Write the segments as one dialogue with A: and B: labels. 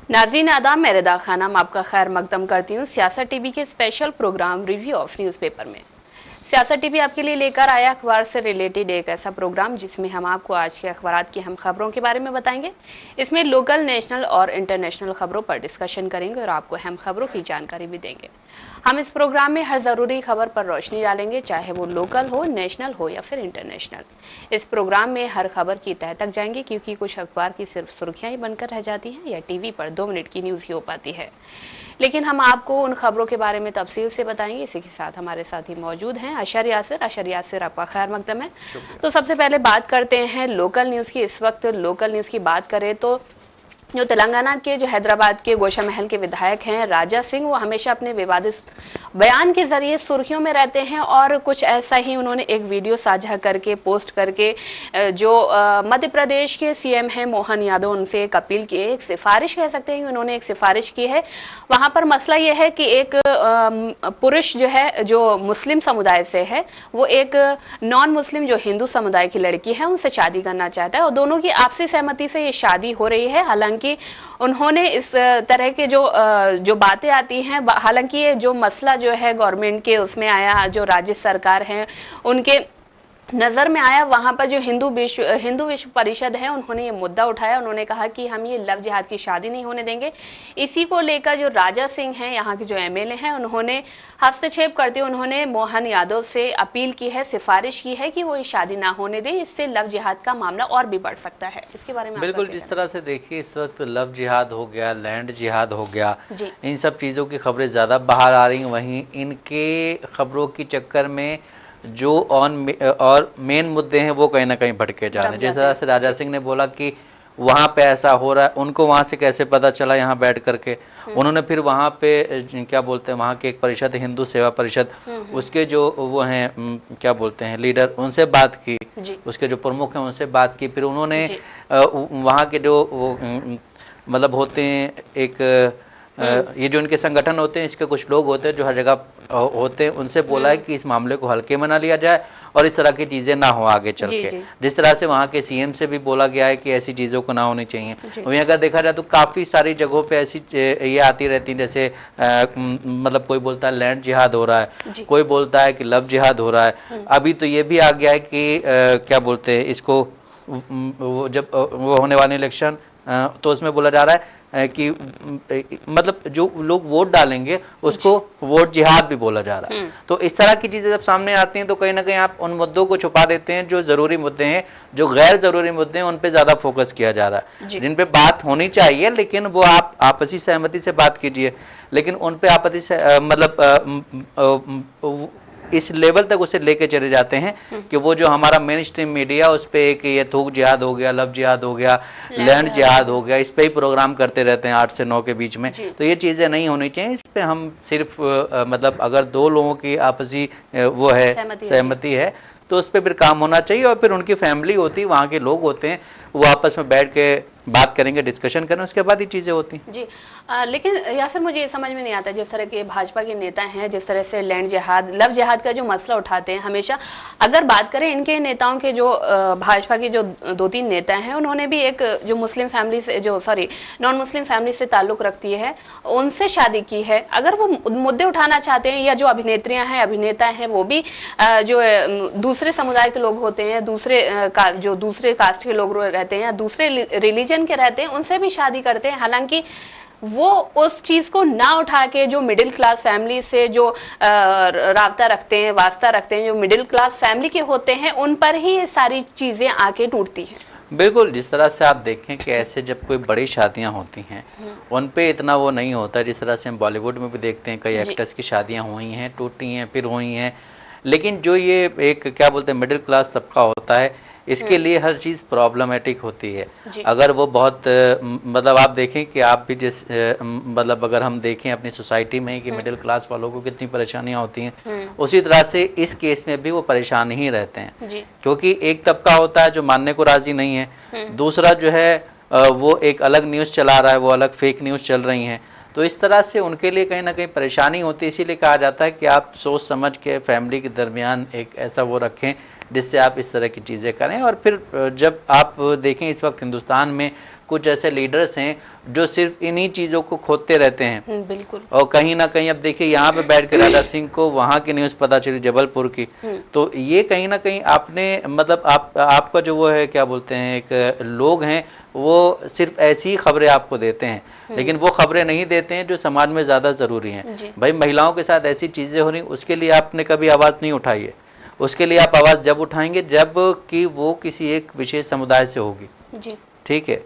A: नाजरीन आदाब, मैं रदा खानम आपका खैर मकदम करती हूँ सियासत टीवी के special programme review of newspaper में। सियासत टीवी आपके लिए लेकर आया अखबार से रिलेटेड एक ऐसा प्रोग्राम जिसमें हम आपको आज के अखबारात की अहम खबरों के बारे में बताएंगे। इसमें लोकल, नेशनल और इंटरनेशनल खबरों पर डिस्कशन करेंगे और आपको अहम खबरों की जानकारी भी देंगे। हम इस प्रोग्राम में हर ज़रूरी खबर पर रोशनी डालेंगे, चाहे वो लोकल हो, नेशनल हो या फिर इंटरनेशनल। इस प्रोग्राम में हर खबर की तह तक जाएंगे, क्योंकि कुछ अखबार की सिर्फ सुर्खियां ही बनकर रह जाती हैं या टीवी पर 2 मिनट की न्यूज़ ही हो पाती है। लेकिन हम आपको उन खबरों के बारे में तफसील से बताएंगे। इसी के साथ हमारे साथ ही मौजूद हैं अशर यासिर, आपका खैर मकदम है। तो सबसे पहले बात करते हैं लोकल न्यूज़ की। इस वक्त लोकल न्यूज़ की बात करें तो जो तेलंगाना के जो हैदराबाद के गोशा महल के विधायक हैं राजा सिंह, वो हमेशा अपने विवादित बयान के जरिए सुर्खियों में रहते हैं और कुछ ऐसा ही उन्होंने एक वीडियो साझा करके पोस्ट करके जो मध्य प्रदेश के सीएम हैं मोहन यादव, उनसे एक अपील की, एक सिफारिश कह सकते हैं कि उन्होंने एक सिफारिश की है। वहां पर मसला यह है कि एक पुरुष जो है जो मुस्लिम समुदाय से है, वो एक नॉन मुस्लिम जो हिंदू समुदाय की लड़की है उनसे शादी करना चाहता है और दोनों की आपसी सहमति से ये शादी हो रही है। हालांकि उन्होंने इस तरह के जो बातें आती हैं, हालांकि ये जो मसला जो है गवर्नमेंट के उसमें आया, जो राज्य सरकार है उनके नज़र में आया, वहां पर जो हिंदू विश्व परिषद है उन्होंने ये मुद्दा उठाया। उन्होंने कहा कि हम ये लव जिहाद की शादी नहीं होने देंगे। इसी को लेकर जो राजा सिंह हैं, यहाँ के जो एमएलए हैं, उन्होंने हस्तक्षेप करते हुए उन्होंने मोहन यादव से अपील की है, सिफारिश की है कि वो ये शादी ना होने दें, इससे लव जिहाद का मामला और भी बढ़ सकता है। इसके बारे में
B: बिल्कुल, जिस तरह से देखिए इस वक्त लव जिहाद हो गया, लैंड जिहाद हो गया, इन सब चीज़ों की खबरें ज़्यादा बाहर आ रही हैं। वहीं इनके खबरों के चक्कर में जो और मेन मुद्दे हैं वो कहीं ना कहीं भटके जा रहे हैं। जिस तरह से राजा सिंह ने बोला कि वहाँ पे ऐसा हो रहा है, उनको वहाँ से कैसे पता चला यहाँ बैठ करके। उन्होंने फिर वहाँ पे क्या बोलते हैं, वहाँ की एक परिषद, हिंदू सेवा परिषद, उसके जो वो हैं क्या बोलते हैं लीडर, उनसे बात की, उसके जो प्रमुख हैं उनसे बात की। फिर उन्होंने वहाँ के जो मतलब होते हैं एक ये जो इनके संगठन होते हैं, इसके कुछ लोग होते हैं जो हर जगह होते हैं, उनसे बोला है कि इस मामले को हल्के में ना लिया जाए और इस तरह की चीज़ें ना हो आगे चल के। जिस तरह से वहाँ के सीएम से भी बोला गया है कि ऐसी चीज़ों को ना होनी चाहिए। वहीं अगर देखा जाए तो काफ़ी सारी जगहों पे ऐसी ये आती रहती हैं, जैसे मतलब कोई बोलता है लैंड जिहाद हो रहा है, कोई बोलता है कि लव जिहाद हो रहा है। अभी तो ये भी आ गया है कि क्या बोलते हैं इसको, जब वो होने वाले इलेक्शन तो उसमें बोला जा रहा है कि मतलब जो लोग वोट डालेंगे उसको वोट जिहाद भी बोला जा रहा है। तो इस तरह की चीज़ें जब सामने आती हैं तो कहीं ना कहीं आप उन मुद्दों को छुपा देते हैं। जो ज़रूरी मुद्दे हैं, जो गैर ज़रूरी मुद्दे हैं, उन पे ज़्यादा फोकस किया जा रहा है। जिन पे बात होनी चाहिए लेकिन वो आप आपसी सहमति से बात कीजिए, लेकिन उन पे आपसी से मतलब इस लेवल तक उसे लेके चले जाते हैं कि वो जो हमारा मेन स्ट्रीम मीडिया, उस पर एक ये थूक जिहाद हो गया, लव जिहाद हो गया, लैंड जिहाद हो गया, इस पे ही प्रोग्राम करते रहते हैं 8 से 9 के बीच में। तो ये चीज़ें नहीं होनी चाहिए। इस पे हम सिर्फ मतलब अगर दो लोगों की आपसी वो है सहमति है तो उस पर फिर काम होना चाहिए और फिर उनकी फैमिली होती है, वहाँ के लोग होते हैं, वो आपस में बैठ के बात करेंगे, डिस्कशन करें, उसके बाद ही चीज़ें होती हैं।
A: जी लेकिन यासर, मुझे ये समझ में नहीं आता, जिस तरह के भाजपा के नेता हैं, जिस तरह से लैंड जिहाद, लव जिहाद का जो मसला उठाते हैं हमेशा। अगर बात करें इनके नेताओं के, जो भाजपा के जो 2-3 नेता हैं, उन्होंने भी एक जो मुस्लिम फैमिली से, जो नॉन मुस्लिम फैमिली से ताल्लुक़ रखती है, उनसे शादी की है। अगर वो मुद्दे उठाना चाहते हैं, या जो अभिनेत्रियाँ हैं, अभिनेता हैं, वो भी जो दूसरे समुदाय के लोग होते हैं, जो दूसरे कास्ट के लोग रहते हैं या दूसरे रिलीजन के रहते हैं, उनसे भी शादी करते हैं। हालांकि वो उस चीज को ना उठा के जो मिडिल क्लास फैमिली से जो राब्ता रखते हैं, वास्ता रखते हैं, जो मिडिल क्लास फैमिली के होते हैं, उन पर ही ये सारी चीजें आके टूटती हैं।
B: बिल्कुल, जिस तरह से आप देखें कि ऐसे जब कोई बड़ी शादियां होती हैं उन पे इतना वो नहीं होता। जिस तरह से हम बॉलीवुड में भी देखते हैं, कई एक्टर्स की शादियां हुई हैं, टूटी हैं, फिर हुई हैं। लेकिन जो ये एक क्या बोलते हैं मिडिल क्लास तबका होता है, इसके लिए हर चीज़ प्रॉब्लमेटिक होती है। अगर वो बहुत मतलब आप देखें कि आप भी जिस मतलब अगर हम देखें अपनी सोसाइटी में कि मिडिल क्लास वालों को कितनी परेशानियां होती हैं, उसी तरह से इस केस में भी वो परेशान ही रहते हैं। क्योंकि एक तबका होता है जो मानने को राजी नहीं है, दूसरा जो है वो एक अलग न्यूज़ चला रहा है, वो अलग फेक न्यूज़ चल रही हैं। तो इस तरह से उनके लिए कहीं ना कहीं परेशानी होती है। इसीलिए कहा जाता है कि आप सोच समझ के फैमिली के दरमियान एक ऐसा वो रखें जिससे आप इस तरह की चीज़ें करें। और फिर जब आप देखें इस वक्त हिंदुस्तान में कुछ ऐसे लीडर्स हैं जो सिर्फ इन्हीं चीज़ों को खोदते रहते हैं।
A: बिल्कुल।
B: और कहीं ना कहीं अब देखिए यहाँ पे बैठ के राजा सिंह को वहाँ की न्यूज़ पता चली जबलपुर की, तो ये कहीं ना कहीं आपने मतलब आपका जो वो है क्या बोलते हैं एक लोग हैं वो सिर्फ ऐसी ही खबरें आपको देते हैं, लेकिन वो खबरें नहीं देते हैं जो समाज में ज़्यादा ज़रूरी हैं। भाई महिलाओं के साथ ऐसी चीज़ें हो रही, उसके लिए आपने कभी आवाज़ नहीं उठाई है। उसके लिए आप आवाज़ जब उठाएंगे जब कि वो किसी एक विशेष समुदाय से होगी, ठीक है,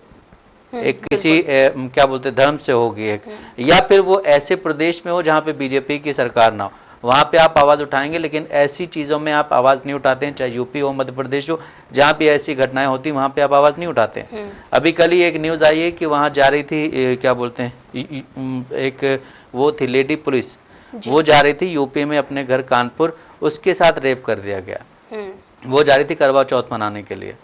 B: एक किसी क्या बोलते हैं धर्म से होगी एक, या फिर वो ऐसे प्रदेश में हो जहाँ पे बीजेपी की सरकार ना हो, वहाँ पे आप आवाज़ उठाएंगे। लेकिन ऐसी चीज़ों में आप आवाज़ नहीं उठाते हैं, चाहे यूपी हो मध्य प्रदेश हो, जहाँ भी ऐसी घटनाएं होती वहाँ पे आप आवाज़ नहीं उठाते हैं। अभी कल ही एक न्यूज़ आई है कि वहाँ जा रही थी क्या बोलते हैं एक वो थी लेडी पुलिस, वो जा रही थी यूपी में अपने घर कानपुर, उसके साथ रेप कर दिया गया। वो जा रही थी करवा चौथ मनाने के लिए,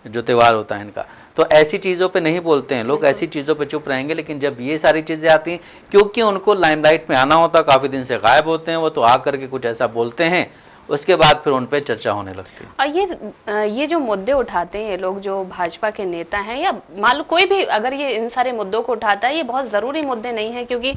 B: जो त्यौहार होता है इनका। तो ऐसी चीज़ों पे नहीं बोलते हैं लोग, ऐसी चीज़ों पे चुप रहेंगे। लेकिन जब ये सारी चीज़ें आती हैं, क्योंकि उनको लाइमलाइट में आना होता, काफ़ी दिन से गायब होते हैं, वो तो आ करके कुछ ऐसा बोलते हैं, उसके बाद फिर उन पे चर्चा होने लगती है।
A: और ये जो मुद्दे उठाते हैं ये लोग, जो भाजपा के नेता हैं या मान लो कोई भी अगर ये इन सारे मुद्दों को उठाता है, ये बहुत ज़रूरी मुद्दे नहीं हैं। क्योंकि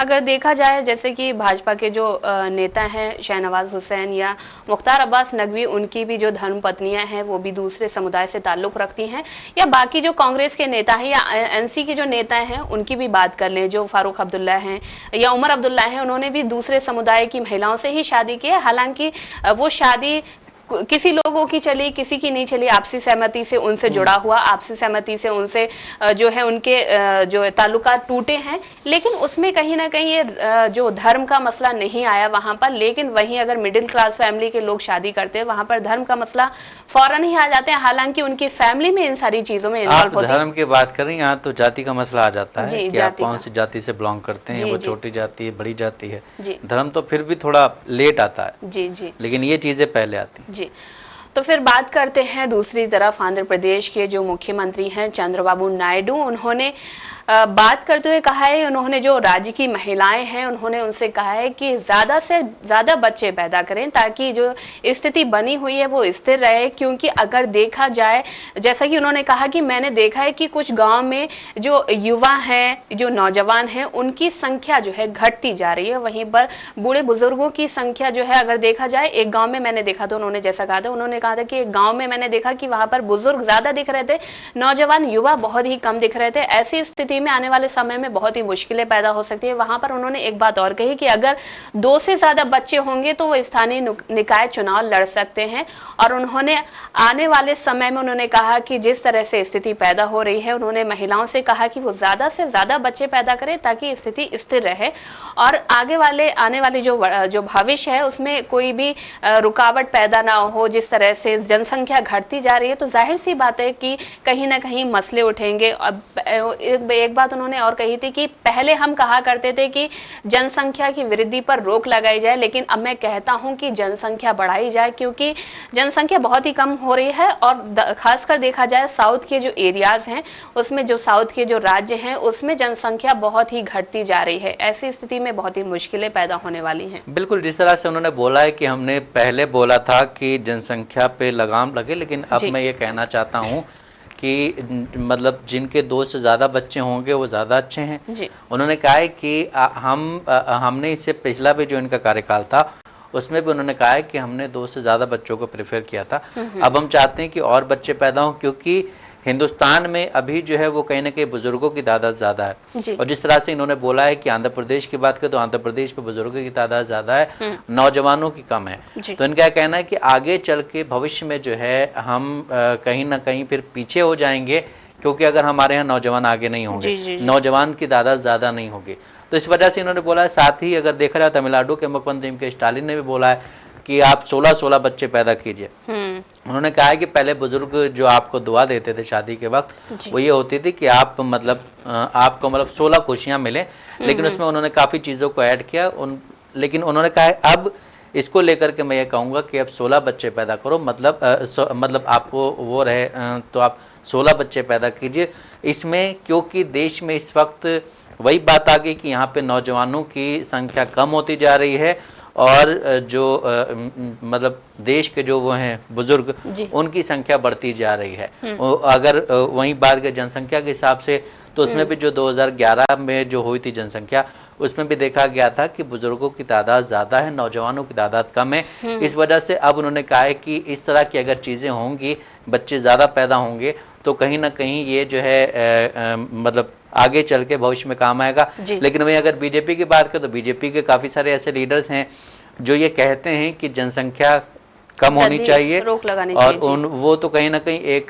A: अगर देखा जाए जैसे कि भाजपा के जो नेता हैं शहनवाज हुसैन या मुख्तार अब्बास नकवी, उनकी भी जो धर्मपत्नियां हैं वो भी दूसरे समुदाय से ताल्लुक़ रखती हैं, या बाकी जो कांग्रेस के नेता हैं या एनसी के जो नेता हैं उनकी भी बात कर लें, जो फारूक अब्दुल्ला हैं या उमर अब्दुल्ला हैं, उन्होंने भी दूसरे समुदाय की महिलाओं से ही शादी की है। हालांकि वो शादी किसी लोगों की चली, किसी की नहीं चली, आपसी सहमति से उनसे जुड़ा हुआ, आपसी सहमति से उनसे जो है उनके जो ताल्लुकात टूटे हैं, लेकिन उसमें कहीं ना कहीं ये जो धर्म का मसला नहीं आया वहाँ पर। लेकिन वहीं अगर मिडिल क्लास फैमिली के लोग शादी करते हैं, वहाँ पर धर्म का मसला फौरन ही आ जाते हैं। हालांकि उनकी फैमिली में इन सारी चीज़ों में इन्वॉल्व होती है।
B: धर्म की बात करें यहाँ तो जाति का मसला आ जाता है कि आप कौन सी जाति से बिलोंग करते हैं, वो छोटी जाति है बड़ी जाति है। धर्म तो फिर भी थोड़ा लेट आता है जी, लेकिन ये चीज़ें पहले आती हैं।
A: तो फिर बात करते हैं दूसरी तरफ आंध्र प्रदेश के जो मुख्यमंत्री हैं चंद्रबाबू नायडू। उन्होंने बात करते हुए कहा है, उन्होंने जो राज्य की महिलाएं हैं उन्होंने उनसे कहा है कि ज़्यादा से ज़्यादा बच्चे पैदा करें ताकि जो स्थिति बनी हुई है वो स्थिर रहे। क्योंकि अगर देखा जाए, जैसा कि उन्होंने कहा कि मैंने देखा है कि कुछ गांव में जो युवा हैं, जो नौजवान हैं, उनकी संख्या जो है घटती जा रही है। वहीं पर बूढ़े बुजुर्गों की संख्या जो है अगर देखा जाए, एक गाँव में मैंने देखा तो उन्होंने जैसा कहा था, उन्होंने कहा था कि एक गाँव में मैंने देखा कि वहाँ पर बुजुर्ग ज़्यादा दिख रहे थे, नौजवान युवा बहुत ही कम दिख रहे थे। ऐसी स्थिति में आने वाले समय में बहुत ही मुश्किलें पैदा हो सकती है। वहां पर उन्होंने एक बात और कही कि अगर 2 से ज्यादा बच्चे होंगे तो वो स्थानीय निकाय चुनाव लड़ सकते हैं। और उन्होंने आने वाले समय में उन्होंने कहा कि जिस तरह से स्थिति पैदा हो रही है, उन्होंने महिलाओं से कहा कि वो ज्यादा से ज्यादा बच्चे पैदा करें ताकि स्थिति स्थिर रहे और आने वाले जो भविष्य है उसमें कोई भी रुकावट पैदा ना हो। जिस तरह से जनसंख्या घटती जा रही है तो जाहिर सी बात है कि कहीं ना कहीं मसले उठेंगे। अब एक बात उन्होंने और कही थी कि पहले हम कहा करते थे कि जनसंख्या की वृद्धि पर रोक लगाई जाए, लेकिन अब मैं कहता हूं कि जनसंख्या बढ़ाई जाए, क्योंकि जनसंख्या बहुत ही कम हो रही है। और खासकर देखा जाए साउथ के जो एरियाज हैं उसमें, जो साउथ के जो राज्य हैं उसमें जनसंख्या बहुत ही घटती जा रही है। ऐसी स्थिति में बहुत ही मुश्किलें पैदा होने वाली हैं।
B: बिल्कुल, जिस तरह से उन्होंने बोला है कि हमने पहले बोला था कि जनसंख्या पे लगाम लगे, लेकिन अब मैं ये कहना चाहता हूँ कि मतलब जिनके 2 से ज़्यादा बच्चे होंगे वो ज़्यादा अच्छे हैं जी। उन्होंने कहा है कि हमने इससे पिछला भी जो इनका कार्यकाल था उसमें भी उन्होंने कहा है कि हमने 2 से ज़्यादा बच्चों को प्रेफर किया था। अब हम चाहते हैं कि और बच्चे पैदा हों, क्योंकि हिंदुस्तान में अभी जो है वो कहीं ना कहीं बुजुर्गों की तादाद ज़्यादा है। और जिस तरह से इन्होंने बोला है कि आंध्र प्रदेश की बात करें तो आंध्र प्रदेश में बुजुर्गों की तादाद ज़्यादा है, नौजवानों की कम है। तो इनका कहना है कि आगे चल के भविष्य में जो है हम कहीं ना कहीं फिर पीछे हो जाएंगे, क्योंकि अगर हमारे यहाँ नौजवान आगे नहीं होंगे, नौजवान की तादाद ज़्यादा नहीं होगी। तो इस वजह से इन्होंने बोला है। साथ ही अगर देखा जाए तमिलनाडु के मुख्यमंत्री के स्टालिन ने भी बोला है कि आप 16-16 बच्चे पैदा कीजिए। उन्होंने कहा है कि पहले बुजुर्ग जो आपको दुआ देते थे शादी के वक्त, वो ये होती थी कि आप आपको 16 खुशियां मिले, लेकिन उसमें उन्होंने काफ़ी चीज़ों को ऐड किया। लेकिन उन्होंने कहा है अब इसको लेकर के मैं ये कहूँगा कि अब 16 बच्चे पैदा करो, मतलब आपको वो रहे तो आप 16 बच्चे पैदा कीजिए इसमें, क्योंकि देश में इस वक्त वही बात आ गई कि यहाँ पे नौजवानों की संख्या कम होती जा रही है और जो मतलब देश के जो वो हैं बुजुर्ग, उनकी संख्या बढ़ती जा रही है। अगर वहीं बात करें जनसंख्या के हिसाब से, तो उसमें भी जो 2011 में जो हुई थी जनसंख्या, उसमें भी देखा गया था कि बुजुर्गों की तादाद ज़्यादा है, नौजवानों की तादाद कम है। इस वजह से अब उन्होंने कहा है कि इस तरह की अगर चीज़ें होंगी, बच्चे ज़्यादा पैदा होंगे, तो कहीं ना कहीं ये जो है मतलब आगे चल के भविष्य में काम आएगा। लेकिन वहीं अगर बीजेपी की बात करें तो बीजेपी के काफ़ी सारे ऐसे लीडर्स हैं जो ये कहते हैं कि जनसंख्या कम होनी चाहिए,
A: रोक लगानी
B: और
A: चाहिए।
B: वो तो कहीं ना कहीं एक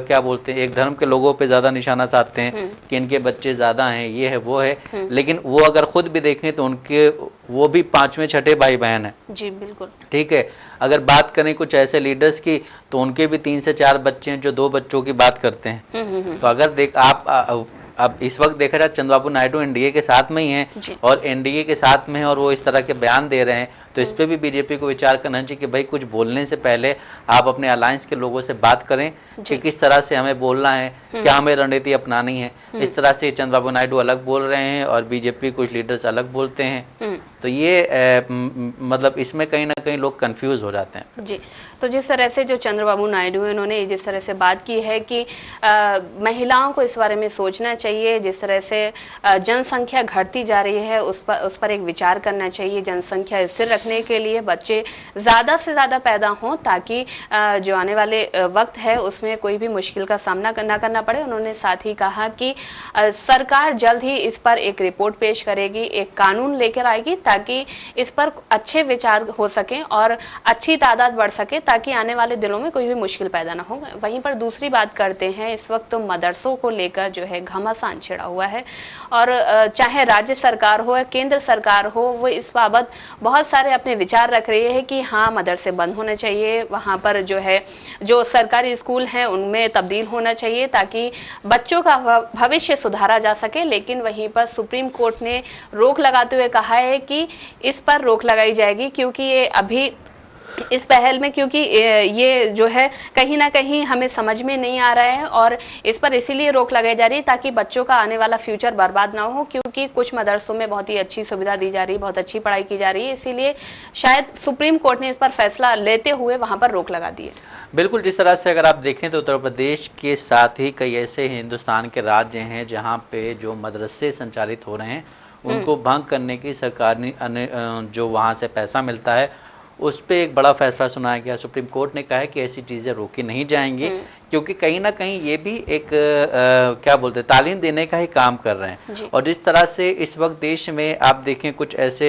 B: क्या बोलते हैं, एक धर्म के लोगों पे ज़्यादा निशाना साधते हैं कि इनके बच्चे ज़्यादा हैं, ये है वो है। लेकिन वो अगर खुद भी देखें तो उनके वो भी 5वें 6ठे भाई बहन है।
A: जी बिल्कुल, ठीक
B: है। अगर बात करें कुछ ऐसे लीडर्स की, तो उनके भी 3 से 4 बच्चे हैं जो 2 बच्चों की बात करते हैं। तो अगर देख आप अब इस वक्त देखा जाए, चंद्रबाबू नायडू एनडीए के साथ में ही हैं और एनडीए के साथ में हैं, और वो इस तरह के बयान दे रहे हैं, तो इस पे भी बीजेपी को विचार करना चाहिए कि भाई कुछ बोलने से पहले आप अपने अलायंस के लोगों से बात करें कि किस तरह से हमें बोलना है, क्या हमें रणनीति अपनानी है। इस तरह से चंद्रबाबू नायडू अलग बोल रहे हैं और बीजेपी कुछ लीडर्स अलग बोलते हैं, तो ये मतलब इसमें कहीं ना कहीं लोग कंफ्यूज हो जाते हैं।
A: जी, तो जिस तरह से जो चंद्रबाबू नायडू हैं, उन्होंने जिस तरह से बात की है कि महिलाओं को इस बारे में सोचना चाहिए, जिस तरह से जनसंख्या घटती जा रही है उस पर एक विचार करना चाहिए। जनसंख्या स्थिर रखने के लिए बच्चे ज़्यादा से ज़्यादा पैदा हों, ताकि जो आने वाले वक्त है उसमें कोई भी मुश्किल का सामना करना पड़े। उन्होंने साथ ही कहा कि सरकार जल्द ही इस पर एक रिपोर्ट पेश करेगी, एक कानून लेकर आएगी, ताकि इस पर अच्छे विचार हो सकें और अच्छी तादाद बढ़ सके, ताकि आने वाले दिनों में कोई भी मुश्किल पैदा ना हो। वहीं पर दूसरी बात करते हैं, इस वक्त तो मदरसों को लेकर जो है घमासान छिड़ा हुआ है, और चाहे राज्य सरकार हो या केंद्र सरकार हो, वो इस बाबत बहुत सारे अपने विचार रख रही है कि हाँ मदरसे बंद होने चाहिए, वहाँ पर जो है जो सरकारी स्कूल हैं उनमें तब्दील होना चाहिए, ताकि बच्चों का भविष्य सुधारा जा सके। लेकिन वहीं पर सुप्रीम कोर्ट ने रोक लगाते हुए कहा है कि इस पर रोक लगाई जाएगी, क्योंकि ये अभी इस पहल में, क्योंकि ये जो है कहीं ना कहीं हमें समझ में नहीं आ रहा है, और इस पर इसीलिए रोक लगाई जा रही है ताकि बच्चों का आने वाला फ्यूचर बर्बाद ना हो, क्योंकि कुछ मदरसों में बहुत ही अच्छी सुविधा दी जा रही है, बहुत अच्छी पढ़ाई की जा रही है, इसीलिए शायद सुप्रीम कोर्ट ने इस पर फैसला लेते हुए वहाँ पर रोक लगा दी है।
B: बिल्कुल, जिस तरह से अगर आप देखें तो उत्तर प्रदेश के साथ ही कई ऐसे हिंदुस्तान के राज्य हैं जहाँ पे जो मदरसे संचालित हो रहे हैं उनको भंग करने की सरकार ने जो वहाँ से पैसा मिलता है उस पर एक बड़ा फैसला सुनाया गया। सुप्रीम कोर्ट ने कहा है कि ऐसी चीज़ें रोकी नहीं जाएंगी, क्योंकि कहीं ना कहीं ये भी एक क्या बोलते हैं, तालीम देने का ही काम कर रहे हैं। और जिस तरह से इस वक्त देश में आप देखें कुछ ऐसे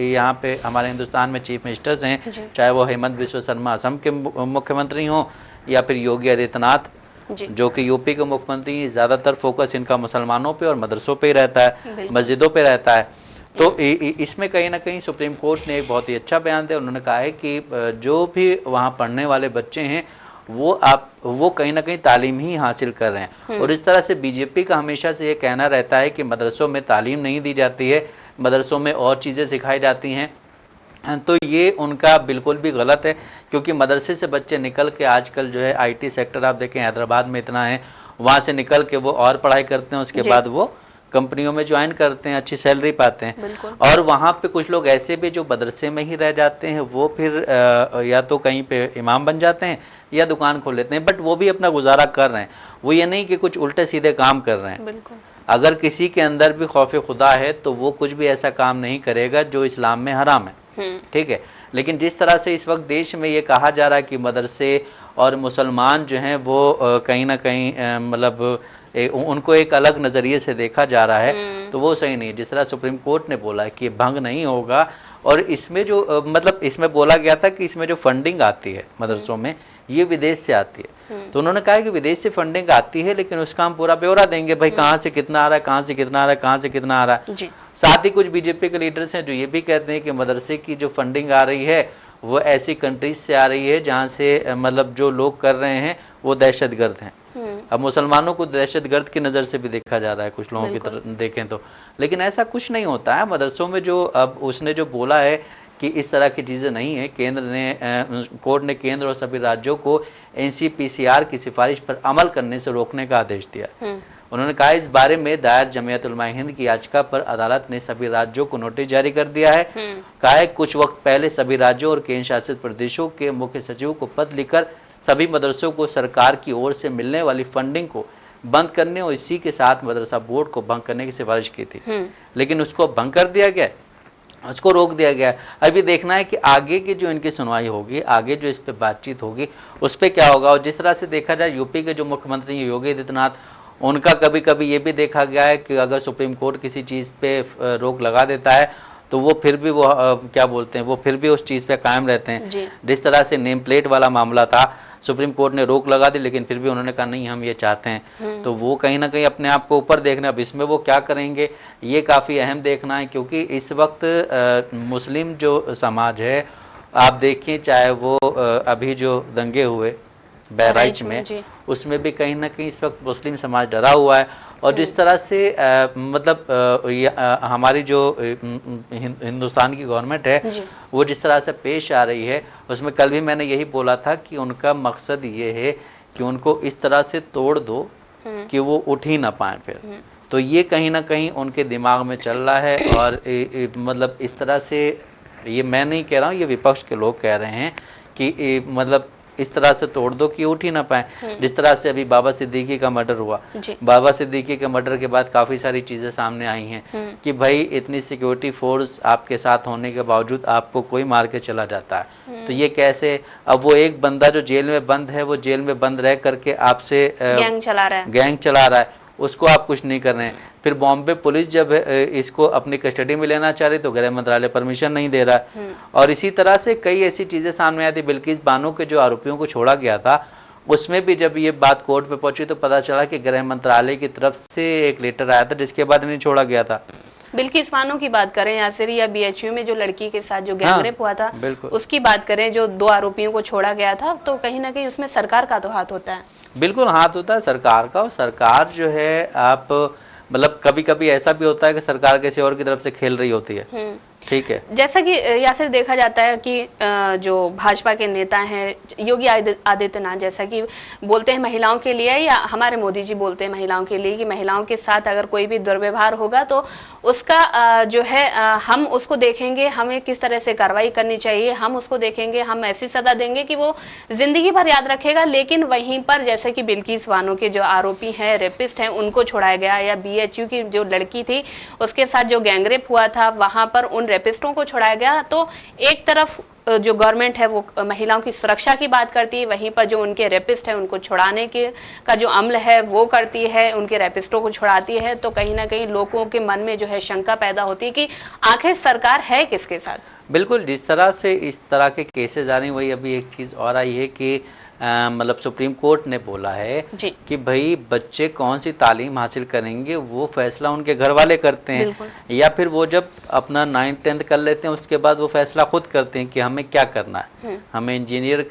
B: यहाँ पे हमारे हिंदुस्तान में चीफ मिनिस्टर्स हैं, चाहे वो हेमंत बिस्व शर्मा असम के मुख्यमंत्री हों या फिर योगी आदित्यनाथ जो कि यूपी के मुख्यमंत्री, ज़्यादातर फोकस इनका मुसलमानों पे और मदरसों पे ही रहता है, मस्जिदों पे रहता है। तो इसमें कहीं ना कहीं सुप्रीम कोर्ट ने एक बहुत ही अच्छा बयान दिया। उन्होंने कहा है कि जो भी वहाँ पढ़ने वाले बच्चे हैं वो कहीं ना कहीं तालीम ही हासिल कर रहे हैं। और इस तरह से बीजेपी का हमेशा से ये कहना रहता है कि मदरसों में तालीम नहीं दी जाती है, मदरसों में और चीज़ें सिखाई जाती हैं, तो ये उनका बिल्कुल भी गलत है। क्योंकि मदरसे से बच्चे निकल के आजकल जो है आईटी सेक्टर आप देखें हैदराबाद में इतना है, वहाँ से निकल के वो और पढ़ाई करते हैं, उसके बाद वो कंपनियों में ज्वाइन करते हैं, अच्छी सैलरी पाते हैं। और वहाँ पे कुछ लोग ऐसे भी जो मदरसे में ही रह जाते हैं, वो फिर या तो कहीं पे इमाम बन जाते हैं या दुकान खोल लेते हैं, बट वो भी अपना गुजारा कर रहे हैं। वो ये नहीं कि कुछ उल्टे सीधे काम कर रहे हैं। अगर किसी के अंदर भी खौफ खुदा है तो वो कुछ भी ऐसा काम नहीं करेगा जो इस्लाम में हराम है, ठीक है। लेकिन जिस तरह से इस वक्त देश में ये कहा जा रहा है कि मदरसे और मुसलमान जो हैं वो कहीं ना कहीं मतलब उनको एक अलग नज़रिए से देखा जा रहा है, तो वो सही नहीं है। जिस तरह सुप्रीम कोर्ट ने बोला है कि भंग नहीं होगा, और इसमें जो मतलब इसमें बोला गया था कि इसमें जो फंडिंग आती है मदरसों में ये विदेश से आती है, तो उन्होंने कहा कि विदेश से फंडिंग आती है लेकिन उसका हम पूरा ब्यौरा देंगे, भाई कहाँ से कितना आ रहा है, कहाँ से कितना आ रहा है, कहाँ से कितना आ रहा है। साथ ही कुछ बीजेपी के लीडर्स हैं जो ये भी कहते हैं कि मदरसे की जो फंडिंग आ रही है वो ऐसी कंट्रीज से आ रही है जहाँ से मतलब जो लोग कर रहे हैं वो दहशतगर्द हैं। अब मुसलमानों को दहशतगर्द की नज़र से भी देखा जा रहा है कुछ लोगों की तरफ देखें तो, लेकिन ऐसा कुछ नहीं होता है। मदरसों में जो अब उसने जो बोला है कि इस तरह की चीज़ें नहीं है, केंद्र ने कोर्ट ने केंद्र और सभी राज्यों को NCPCR की सिफारिश पर अमल करने से रोकने का आदेश दिया है। उन्होंने कहा इस बारे में दायर जमीयत उलमा हिंद की याचिका पर अदालत ने सभी राज्यों को नोटिस जारी कर दिया है। कहा है कुछ वक्त पहले सभी राज्यों और केंद्र शासित प्रदेशों के मुख्य सचिव को पत्र लिखकर सभी मदरसों को सरकार की ओर से मिलने वाली फंडिंग को बंद करने और इसी के साथ मदरसा बोर्ड को भंग करने की सिफारिश की थी, लेकिन उसको भंग कर दिया गया, उसको रोक दिया गया। अभी देखना है कि आगे की जो इनकी सुनवाई होगी, आगे जो इस पे बातचीत होगी उस पर क्या होगा। और जिस तरह से देखा जाए यूपी के जो मुख्यमंत्री हैं योगी आदित्यनाथ, उनका कभी कभी ये भी देखा गया है कि अगर सुप्रीम कोर्ट किसी चीज़ पे रोक लगा देता है तो वो फिर भी वो क्या बोलते हैं, वो फिर भी उस चीज़ पे कायम रहते हैं। जिस तरह से नेम प्लेट वाला मामला था, सुप्रीम कोर्ट ने रोक लगा दी लेकिन फिर भी उन्होंने कहा नहीं हम ये चाहते हैं, तो वो कहीं ना कहीं अपने आप को ऊपर देखना। अब इसमें वो क्या करेंगे ये काफ़ी अहम देखना है, क्योंकि इस वक्त मुस्लिम जो समाज है आप देखिए, चाहे वो अभी जो दंगे हुए बहराइच में, उसमें भी कहीं ना कहीं इस वक्त मुस्लिम समाज डरा हुआ है। और जिस तरह से हमारी जो हिंदुस्तान की गवर्नमेंट है वो जिस तरह से पेश आ रही है, उसमें कल भी मैंने यही बोला था कि उनका मकसद ये है कि उनको इस तरह से तोड़ दो कि वो उठ ही ना पाए फिर। तो ये कहीं ना कहीं उनके दिमाग में चल रहा है। और मतलब इस तरह से, ये मैं नहीं कह रहा हूँ, ये विपक्ष के लोग कह रहे हैं कि मतलब इस तरह से तोड़ दो कि उठ ही ना पाए। जिस तरह से अभी बाबा सिद्दीकी का मर्डर हुआ, बाबा सिद्दीकी के मर्डर के बाद काफ़ी सारी चीज़ें सामने आई हैं कि भाई इतनी सिक्योरिटी फोर्स आपके साथ होने के बावजूद आपको कोई मार के चला जाता है, तो ये कैसे। अब वो एक बंदा जो जेल में बंद है, वो जेल में बंद रह करके आपसे गैंग चला रहा है, उसको आप कुछ नहीं कर रहे हैं। फिर बॉम्बे पुलिस जब इसको अपनी कस्टडी में लेना चाह रही तो गृह मंत्रालय परमिशन नहीं दे रहा है। और इसी तरह से कई ऐसी चीज़ें सामने आई थी। बिल्किस बानो के जो आरोपियों को छोड़ा गया था, उसमें भी जब ये बात कोर्ट में पहुंची तो पता चला कि गृह मंत्रालय की तरफ से एक लेटर आया था जिसके बाद इन्हें छोड़ा गया था।
A: बिल्किस बानो की बात करें यासिर, या बीएचयू में जो लड़की के साथ जो गैंगरेप हुआ था उसकी बात करें, जो 2 आरोपियों को छोड़ा गया था, तो कहीं ना कहीं उसमें सरकार का तो हाथ होता है।
B: बिल्कुल हाथ होता है सरकार का। और सरकार जो है, आप मतलब कभी कभी ऐसा भी होता है कि सरकार किसी और की तरफ से खेल रही होती है। ठीक है,
A: जैसा कि यासिर देखा जाता है कि जो भाजपा के नेता हैं योगी आदित्यनाथ, जैसा कि बोलते हैं महिलाओं के लिए, या हमारे मोदी जी बोलते हैं महिलाओं के लिए, कि महिलाओं के साथ अगर कोई भी दुर्व्यवहार होगा तो उसका जो है हम उसको देखेंगे, हमें किस तरह से कार्रवाई करनी चाहिए, हम उसको देखेंगे, हम ऐसी सजा देंगे कि वो जिंदगी भर याद रखेगा। लेकिन वहीं पर जैसे कि बिल्किस बानो के जो आरोपी हैं, रेपिस्ट हैं, उनको छोड़ाया गया, या बीएचयू की जो लड़की थी उसके साथ जो गैंगरेप हुआ था वहां पर उन रेपिस्टों को छोड़ाया गया। तो एक तरफ जो गवर्नमेंट है वो महिलाओं की सुरक्षा की बात करती है, वहीं पर जो उनके रेपिस्ट है उनको छुड़ाने के का जो अमल है वो करती है, उनके रेपिस्टों को छुड़ाती है। तो कहीं ना कहीं लोगों के मन में जो है शंका पैदा होती है कि आखिर सरकार है किसके साथ।
B: बिल्कुल, जिस तरह से इस तरह के केसेस आ रही हैं, वही अभी एक चीज़ और आई है कि मतलब सुप्रीम कोर्ट ने बोला है कि भाई बच्चे कौन सी तालीम हासिल करेंगे वो फैसला उनके घर वाले करते हैं, या फिर वो जब अपना 9th 10th कर लेते हैं उसके बाद वो फैसला खुद करते हैं कि हमें क्या करना है, हमें इंजीनियर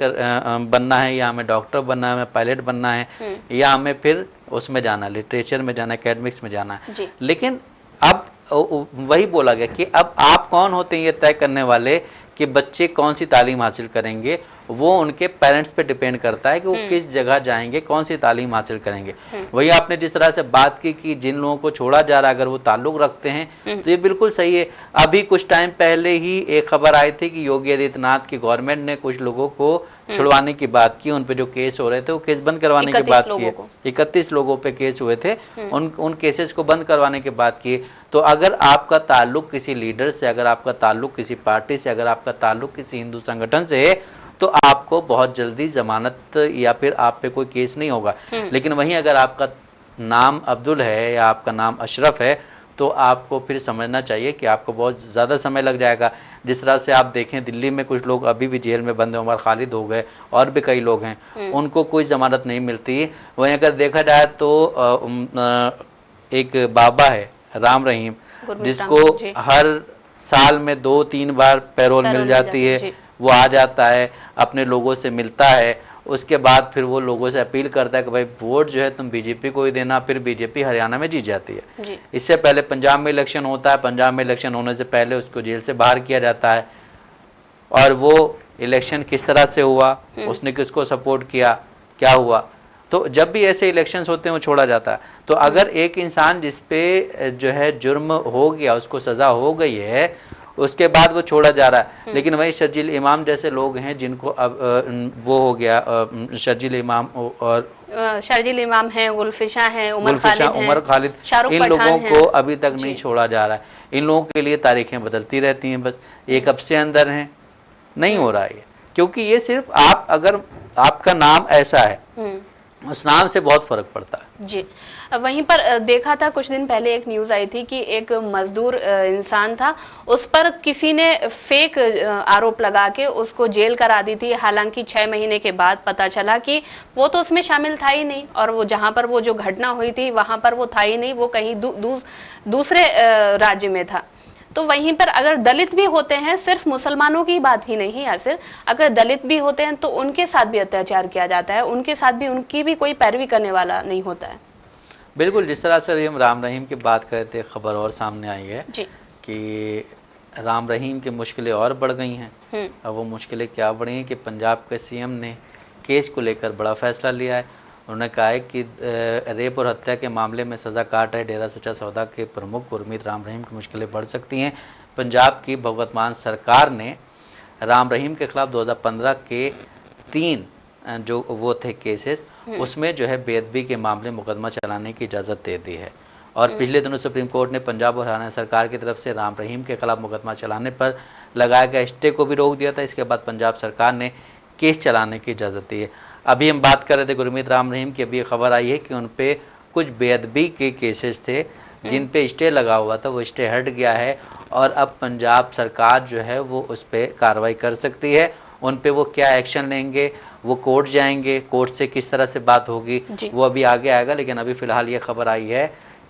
B: बनना है, या हमें डॉक्टर बनना है, हमें पायलट बनना है, या हमें फिर उसमें जाना है, लिटरेचर में जाना है, एकेडमिक्स में जाना है। लेकिन अब वही बोला गया कि अब आप कौन होते हैं ये तय करने वाले कि बच्चे कौन सी तालीम हासिल करेंगे। वो उनके पेरेंट्स पे डिपेंड करता है कि वो किस जगह जाएंगे, कौन सी तालीम हासिल करेंगे। वही आपने जिस तरह से बात की कि जिन लोगों को छोड़ा जा रहा है अगर वो ताल्लुक रखते हैं तो ये बिल्कुल सही है। अभी कुछ टाइम पहले ही एक खबर आई थी कि योगी आदित्यनाथ की गवर्नमेंट ने कुछ लोगों को छुड़वाने की बात की, उन पे जो केस हो रहे थे वो केस बंद करवाने की बात की है। 31 लोगों पे केस हुए थे, उन केसेस को बंद करवाने की बात की। तो अगर आपका ताल्लुक किसी लीडर से, अगर आपका ताल्लुक किसी पार्टी से, अगर आपका ताल्लुक किसी हिंदू संगठन से है तो आपको बहुत जल्दी जमानत या फिर आप पे कोई केस नहीं होगा। लेकिन वहीं अगर आपका नाम अब्दुल है या आपका नाम अशरफ है तो आपको फिर समझना चाहिए कि आपको बहुत ज़्यादा समय लग जाएगा। जिस तरह से आप देखें दिल्ली में कुछ लोग अभी भी जेल में बंद हैं, उमर खालिद हो गए और भी कई लोग हैं, उनको कोई ज़मानत नहीं मिलती। वहीं अगर देखा जाए तो एक बाबा है राम रहीम, जिसको हर साल में 2-3 बार पैरोल मिल जाती है, वो आ जाता है, अपने लोगों से मिलता है, उसके बाद फिर वो लोगों से अपील करता है कि भाई वोट जो है तुम बीजेपी को ही देना। फिर बीजेपी हरियाणा में जीत जाती है। इससे पहले पंजाब में इलेक्शन होता है, पंजाब में इलेक्शन होने से पहले उसको जेल से बाहर किया जाता है। और वो इलेक्शन किस तरह से हुआ, उसने किसको सपोर्ट किया, क्या हुआ, तो जब भी ऐसे इलेक्शंस होते हैं वो छोड़ा जाता है। तो अगर एक इंसान जिस पे जो है जुर्म हो गया, उसको सज़ा हो गई है, उसके बाद वो छोड़ा जा रहा है, लेकिन वही शर्जील इमाम जैसे लोग हैं जिनको अब वो हो गया, शर्जील इमाम और
A: शर्जील इमाम हैं, गुलफिशा हैं, उमर खालिद,
B: इन लोगों को अभी तक नहीं
A: जी।
B: छोड़ा जा रहा है। इन लोगों के लिए तारीखें बदलती रहती हैं, बस एक हफ्ते अंदर हैं, नहीं हो रहा है ये। क्योंकि ये सिर्फ आप, अगर आपका नाम ऐसा है, उस नाम से बहुत फर्क पड़ता है।
A: जी। वहीं पर देखा था कुछ दिन पहले एक न्यूज़ आई थी कि एक मजदूर इंसान था, उस पर किसी ने फेक आरोप लगा के उसको जेल करा दी थी। हालांकि 6 महीने के बाद पता चला कि वो तो उसमें शामिल था ही नहीं, और वो जहां पर वो जो घटना हुई थी वहां पर वो था ही नहीं, वो कहीं दूसरे राज्य में था। तो वहीं पर अगर दलित भी होते हैं, सिर्फ मुसलमानों की बात ही नहीं यासिर, अगर दलित भी होते हैं तो उनके साथ भी अत्याचार किया जाता है, उनके साथ भी उनकी भी कोई पैरवी करने वाला नहीं होता है।
B: बिल्कुल, जिस तरह से अभी हम राम रहीम की बात कर रहे थे, खबर और सामने आई है
A: जी। कि
B: राम रहीम की मुश्किलें और बढ़ गई हैं। अब वो मुश्किलें क्या बढ़ी हैं कि पंजाब के सीएम ने केस को लेकर बड़ा फैसला लिया है। उन्होंने कहा है कि रेप और हत्या के मामले में सज़ा काट रहे डेरा सच्चा सौदा के प्रमुख गुरमीत राम रहीम की मुश्किलें बढ़ सकती हैं। पंजाब की भगवत मान सरकार ने राम रहीम के खिलाफ 2015 के 3 जो वो थे केसेस, उसमें जो है बेअदबी के मामले मुकदमा चलाने की इजाज़त दे दी है। और पिछले दिनों सुप्रीम कोर्ट ने पंजाब और हरियाणा सरकार की तरफ से राम रहीम के खिलाफ मुकदमा चलाने पर लगाया गया स्टे को भी रोक दिया था। इसके बाद पंजाब सरकार ने केस चलाने की इजाज़त दी है। अभी हम बात कर रहे थे गुरमीत राम रहीम की, अभी खबर आई है कि उन पे कुछ बेअदबी के केसेस थे जिन पे स्टे लगा हुआ था, वो स्टे हट गया है और अब पंजाब सरकार जो है वो उस पर कार्रवाई कर सकती है। उन पे वो क्या एक्शन लेंगे, वो कोर्ट जाएंगे, कोर्ट से किस तरह से बात होगी वो अभी आगे आएगा। लेकिन अभी फ़िलहाल ये खबर आई है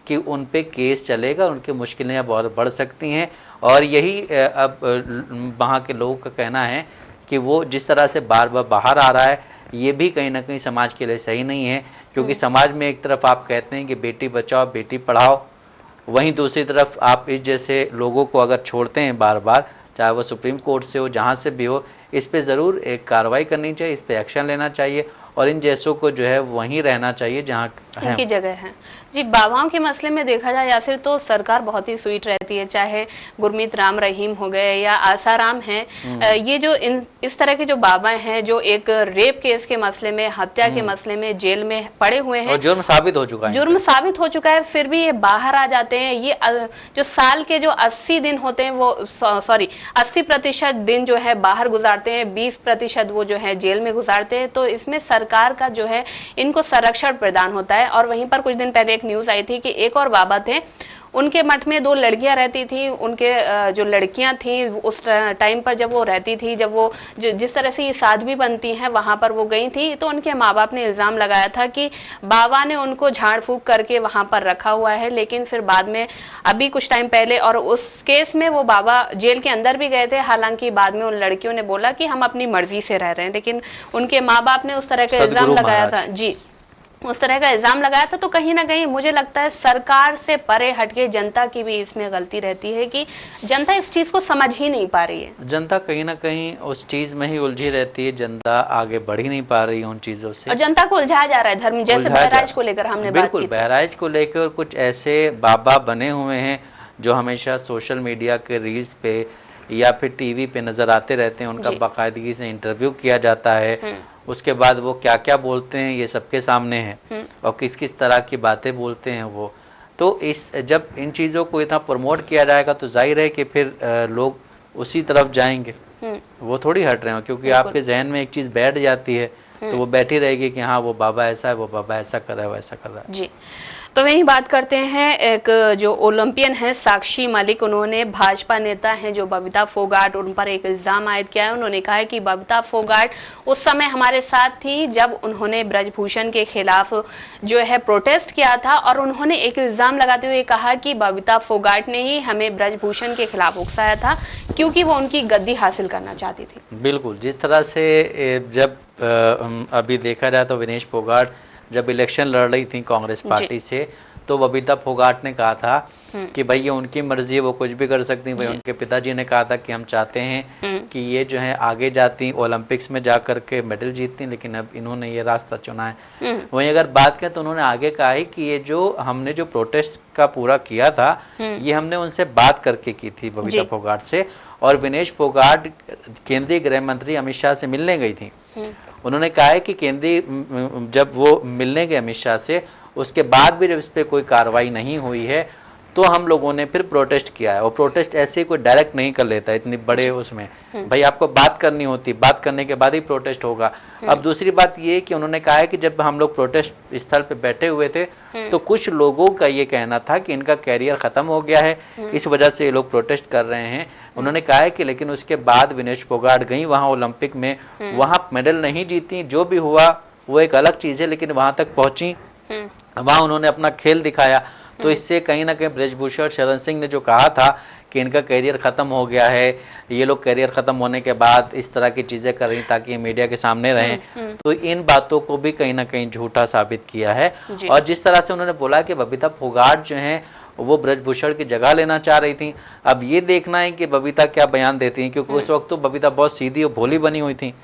B: कि उन पे केस चलेगा, उनकी मुश्किलें अब और बढ़ सकती हैं। और यही अब वहाँ के लोगों का कहना है कि वो जिस तरह से बार बार बाहर आ रहा है, ये भी कहीं ना कहीं समाज के लिए सही नहीं है। क्योंकि समाज में एक तरफ आप कहते हैं कि बेटी बचाओ बेटी पढ़ाओ, वहीं दूसरी तरफ आप इस जैसे लोगों को अगर छोड़ते हैं बार बार, चाहे वो सुप्रीम कोर्ट से हो, जहाँ से भी हो, इस पे ज़रूर एक कार्रवाई करनी चाहिए, इस पे एक्शन लेना चाहिए और इन जैसों को जो है वहीं रहना चाहिए जहाँ
A: इनकी जगह है। जी, बाबाओं के मसले में देखा जाए यासिर तो सरकार बहुत ही स्वीट रहती है, चाहे गुरमीत राम रहीम हो गए या आसाराम हैं। ये जो इस तरह के जो बाबा हैं जो एक रेप केस के मसले में, हत्या के मसले में जेल में पड़े हुए हैं,
B: जुर्म साबित हो चुका है,
A: जुर्म साबित हो चुका है, फिर भी ये बाहर आ जाते हैं। ये जो साल के जो 80 दिन होते हैं वो 80% दिन जो है बाहर गुजारते हैं, 20% वो जो है जेल में गुजारते हैं। तो इसमें सरकार का जो है इनको संरक्षण प्रदान होता है। और वहीं पर कुछ दिन पहले एक न्यूज़ आई थी कि एक और बाबा थे, उनके मठ में 2 लड़कियां रहती थी। उनके जो लड़कियां थी उस टाइम पर जब वो रहती थी, जब वो जिस तरह से ये साध्वी बनती हैं वहां पर वो गई थी, तो उनके माँ बाप ने इल्ज़ाम लगाया था कि बाबा ने उनको झाड़ फूंक करके वहां पर रखा हुआ है। लेकिन फिर बाद में अभी कुछ टाइम पहले, और उस केस में वो बाबा जेल के अंदर भी गए थे। हालांकि बाद में उन लड़कियों ने बोला कि हम अपनी मर्जी से रह रहे हैं, लेकिन उनके माँ बाप ने उस तरह का इल्ज़ाम लगाया था। जी, उस तरह का इल्जाम लगाया था। तो कहीं ना कहीं मुझे लगता है सरकार से परे हटके जनता की भी इसमें गलती रहती है कि जनता इस चीज़ को समझ ही नहीं पा रही है।
B: जनता कहीं ना कहीं उस चीज़ में ही उलझी रहती है, जनता आगे बढ़ ही नहीं पा रही है उन चीज़ों से,
A: और जनता को उलझाया जा रहा है धर्म, जैसे बहराइच को लेकर हमने बात की थी।
B: बहराइच को लेकर कुछ ऐसे बाबा बने हुए हैं जो हमेशा सोशल मीडिया के रील्स पे या फिर टीवी पे नज़र आते रहते हैं, उनका बाकायदगी से इंटरव्यू किया जाता है। उसके बाद वो क्या क्या बोलते हैं ये सबके सामने है और किस किस तरह की बातें बोलते हैं वो। तो जब इन चीज़ों को इतना प्रमोट किया जाएगा तो जाहिर है कि फिर लोग उसी तरफ जाएंगे, वो थोड़ी हट रहे हो। क्योंकि आपके जहन में एक चीज़ बैठ जाती है तो वो बैठी रहेगी कि हाँ वो बाबा ऐसा है, वो बाबा ऐसा कर रहा है, वैसा कर रहा है।
A: जी, तो वहीं बात करते हैं, एक जो ओलंपियन है साक्षी मलिक, उन्होंने भाजपा नेता हैं जो बबीता फोगाट, उन पर एक इल्ज़ाम आयद किया है। उन्होंने कहा है कि बबीता फोगाट उस समय हमारे साथ थी जब उन्होंने ब्रजभूषण के खिलाफ जो है प्रोटेस्ट किया था, और उन्होंने एक इल्ज़ाम लगाते हुए कहा कि बबीता फोगाट ने ही हमें ब्रजभूषण के खिलाफ उकसाया था क्योंकि वो उनकी गद्दी हासिल करना चाहती थी।
B: बिल्कुल, जिस तरह से जब अभी देखा जाए तो विनेश फोगाट जब इलेक्शन लड़ रही थी कांग्रेस पार्टी से, तो बबीता फोगाट ने कहा था कि भाई ये उनकी मर्जी है, वो कुछ भी कर सकती हैं। भाई उनके पिताजी ने कहा था कि हम चाहते हैं कि ये जो है आगे जाती ओलंपिक्स में जा कर के मेडल जीतती, लेकिन अब इन्होंने ये रास्ता चुना है। वहीं अगर बात करें तो उन्होंने आगे कहा है कि ये जो हमने जो प्रोटेस्ट का पूरा किया था ये हमने उनसे बात करके की थी, बबीता फोगाट से। और विनेश फोगाट केंद्रीय गृह मंत्री अमित शाह से मिलने गई थी। उन्होंने कहा है कि केंद्रीय जब वो मिलने गए अमित शाह से, उसके बाद भी जब इस पर कोई कार्रवाई नहीं हुई है तो हम लोगों ने फिर प्रोटेस्ट किया है। और प्रोटेस्ट ऐसे कोई डायरेक्ट नहीं कर लेता इतनी बड़े उसमें, भाई आपको बात करनी होती, बात करने के बाद ही प्रोटेस्ट होगा। अब दूसरी बात ये कि उन्होंने कहा है कि जब हम लोग प्रोटेस्ट स्थल पे बैठे हुए थे तो कुछ लोगों का ये कहना था कि इनका कैरियर खत्म हो गया है, इस वजह से ये लोग प्रोटेस्ट कर रहे हैं। उन्होंने कहा है कि लेकिन उसके बाद विनेश फोगाट गई वहाँ ओलंपिक में, वहाँ मेडल नहीं जीती, जो भी हुआ वो एक अलग चीज़ है, लेकिन वहाँ तक पहुँची, वहाँ उन्होंने अपना खेल दिखाया। तो इससे कहीं ना कहीं ब्रजभूषण शरण सिंह ने जो कहा था कि इनका करियर ख़त्म हो गया है, ये लोग करियर ख़त्म होने के बाद इस तरह की चीज़ें कर रही ताकि मीडिया के सामने रहें, तो इन बातों को भी कहीं ना कहीं झूठा साबित किया है। और जिस तरह से उन्होंने बोला कि बबीता फोगाट जो हैं वो ब्रजभूषण की जगह लेना चाह रही थी, अब ये देखना है कि बबीता क्या बयान देती हैं, क्योंकि उस वक्त तो बबीता बहुत सीधी और भोली बनी हुई थी।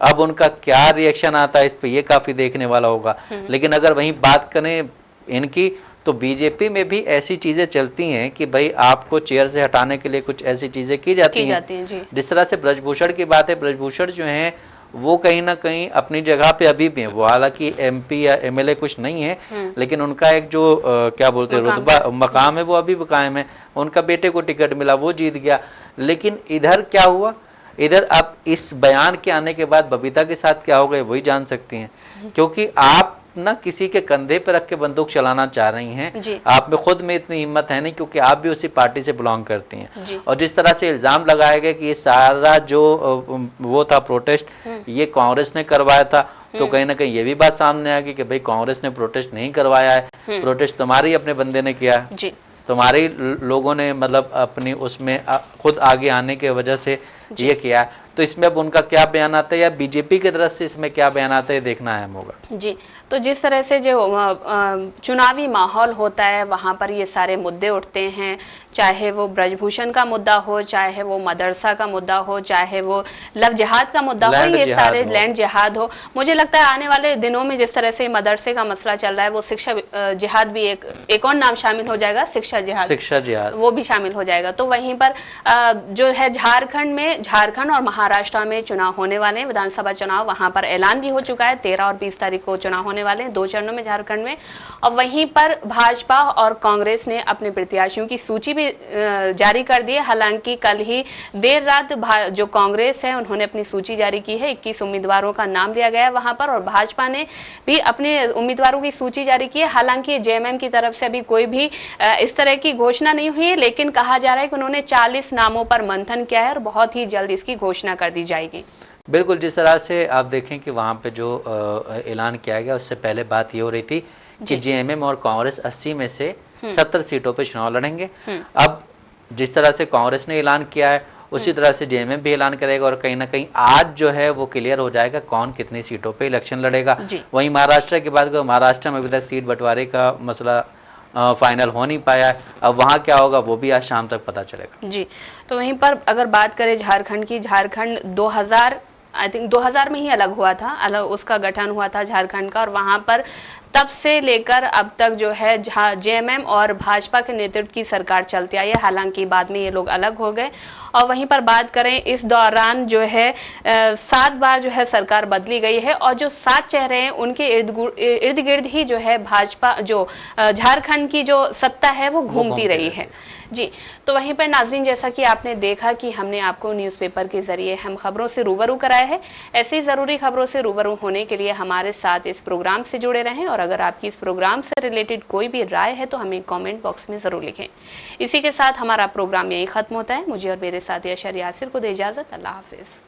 B: अब उनका क्या रिएक्शन आता है इस पर, ये काफ़ी देखने वाला होगा। लेकिन अगर वहीं बात करें इनकी, तो बीजेपी में भी ऐसी चीज़ें चलती हैं कि भाई आपको चेयर से हटाने के लिए कुछ ऐसी चीज़ें की जाती हैं। जिस तरह से ब्रजभूषण की बात है, ब्रजभूषण जो हैं वो कहीं ना कहीं अपनी जगह पे अभी भी है। वो हालांकि एमपी या एमएलए कुछ नहीं है, लेकिन उनका एक जो क्या बोलते हैं रुतबा मकाम है वो अभी भी कायम है। उनका बेटे को टिकट मिला, वो जीत गया। लेकिन इधर क्या हुआ, इधर अब इस बयान के आने के बाद बबीता के साथ क्या होगा वही जान सकती हैं, क्योंकि आप ना किसी के कंधे पर रख के बंदूक चलाना चाह रही हैं। आप में खुद में इतनी हिम्मत है नहीं, क्योंकि आप भी उसी पार्टी से बिलोंग करती हैं। और जिस तरह से इल्ज़ाम लगाया गया कि ये सारा जो वो था प्रोटेस्ट ये कांग्रेस ने करवाया था, तो कहीं ना कहीं ये भी बात सामने आ गई कि भाई कांग्रेस ने प्रोटेस्ट नहीं करवाया है, प्रोटेस्ट तुम्हारी अपने बंदे ने किया है, तुम्हारे लोगों ने मतलब अपनी उसमें खुद आगे आने की वजह से ये किया है। तो इसमें अब उनका क्या बयान आता है या बीजेपी की तरफ से इसमें क्या बयान आता है, देखना अहम होगा।
A: जी, तो जिस तरह से जो चुनावी माहौल होता है वहाँ पर ये सारे मुद्दे उठते हैं, चाहे वो ब्रजभूषण का मुद्दा हो, चाहे वो मदरसा का मुद्दा हो, चाहे वो लव जिहाद का मुद्दा हो, ये सारे लैंड जिहाद हो। मुझे लगता है आने वाले दिनों में जिस तरह से मदरसे का मसला चल रहा है, वो शिक्षा जिहाद भी एक और नाम शामिल हो जाएगा, शिक्षा जिहाद वो भी शामिल हो जाएगा। तो वहीं पर जो है झारखंड और महाराष्ट्र में चुनाव होने वाले हैं, विधानसभा चुनाव, वहां पर ऐलान भी हो चुका है। 13 और 20 तारीख को चुनाव होने वाले हैं, 2 चरणों में झारखंड में। और वहीं पर भाजपा और कांग्रेस ने अपने प्रत्याशियों की सूची भी जारी कर दी है। हालांकि कल ही देर रात जो कांग्रेस है उन्होंने अपनी सूची जारी की है, 21 उम्मीदवारों का नाम लिया गया है वहां पर, और भाजपा ने भी अपने उम्मीदवारों की सूची जारी की है। हालांकि जेएमएम की तरफ से अभी कोई भी इस तरह की घोषणा नहीं हुई है, लेकिन कहा जा रहा है कि उन्होंने 40 नामों पर मंथन किया है और बहुत ही जल्द इसकी घोषणा कर दी जाएगी।
B: बिल्कुल, जिस तरह से आप देखें कि वहाँ पे जो ऐलान किया गया उससे पहले बात ये हो रही थी कि जेएमएम और कांग्रेस 80 में से 70 सीटों पे चुनाव लड़ेंगे। अब जिस तरह से कांग्रेस ने ऐलान किया है उसी तरह से जेएमएम भी ऐलान करेगा, और कहीं ना कहीं आज जो है वो क्लियर हो जाएगा कौन कितनी सीटों पे इलेक्शन लड़ेगा। वहीं महाराष्ट्र की बात करो, महाराष्ट्र में अभी तक सीट बंटवारे का मसला फाइनल हो नहीं पाया है। अब वहाँ क्या होगा वो भी आज शाम तक पता चलेगा।
A: जी, तो वहीं पर अगर बात करें झारखंड की, झारखंड 2000 में ही अलग हुआ था, उसका गठन हुआ था झारखंड का, और वहाँ पर तब से लेकर अब तक जो है जेएमएम और भाजपा के नेतृत्व की सरकार चलती आई है। हालांकि बाद में ये लोग अलग हो गए। और वहीं पर बात करें, इस दौरान जो है 7 बार जो है सरकार बदली गई है, और जो 7 चेहरे हैं उनके इर्द गिर्द ही जो है भाजपा जो झारखंड की जो सत्ता है वो घूमती रही है। जी, तो वहीं पर नाजरीन, जैसा कि आपने देखा कि हमने आपको न्यूज़पेपर के जरिए हम खबरों से रूबरू कराया है। ऐसी ज़रूरी खबरों से रूबरू होने के लिए हमारे साथ इस प्रोग्राम से जुड़े रहें, और अगर आपकी इस प्रोग्राम से रिलेटेड कोई भी राय है तो हमें कमेंट बॉक्स में ज़रूर लिखें। इसी के साथ हमारा प्रोग्राम यहीं ख़त्म होता है। मुझे और मेरे साथी अशर यासिर को दे इजाज़त। अल्लाह हाफिज़।